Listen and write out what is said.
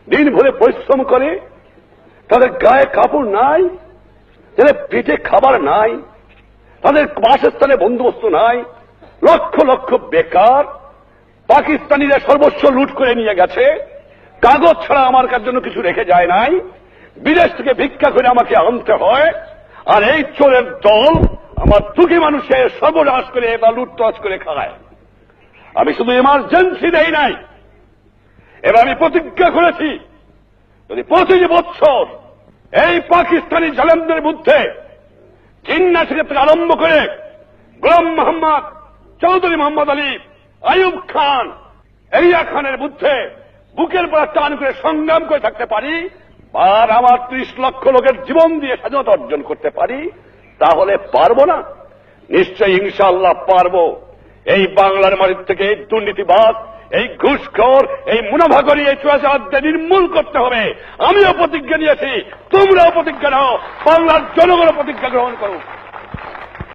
দিন ভরে পরিশ্রম করে, তাদের গায়ে কাপড় নাই, তাদের পেটে খাবার নাই, তাদের বাসস্থানে বন্দোবস্ত নাই, লক্ষ লক্ষ বেকার। পাকিস্তানিরা সর্বস্ব লুট করে নিয়ে গেছে, কাগজ ছাড়া আমার কার জন্য কিছু রেখে যায় নাই, বিদেশ থেকে ভিক্ষা করে আমাকে আনতে হয়। আর এই চোরের দল আমার দুঃখী মানুষের সর্বনাশ করে বা লুটতরাজ করে খায়। আমি শুধু এমার্জেন্সি দেই নাই, এবার আমি প্রতিজ্ঞা করেছি, যদি 25 বছর এই পাকিস্তানি জালেমদের বিরুদ্ধে জিন্না থেকে আরম্ভ করে গোলাম মোহাম্মদ, চৌধুরী মোহাম্মদ আলী, আইয়ুব খান, এরিয়া খানের বিরুদ্ধে বুকের পর টান করে সংগ্রাম করে থাকতে পারি, আর আমার 30 লক্ষ লোকের জীবন দিয়ে স্বাধীনতা অর্জন করতে পারি, তাহলে পারবো না? নিশ্চয়ই ইনশাআল্লাহ পারবো। এই বাংলার মাটির থেকে এই দুর্নীতিবাদ, এই ঘুষখোর, এই মুনাফাখোরি, এই চোরাচালানকে নির্মূল করতে হবে। আমিও প্রতিজ্ঞা নিয়েছি, তোমরাও প্রতিজ্ঞা নাও, বাংলার জনগণও প্রতিজ্ঞা গ্রহণ করো।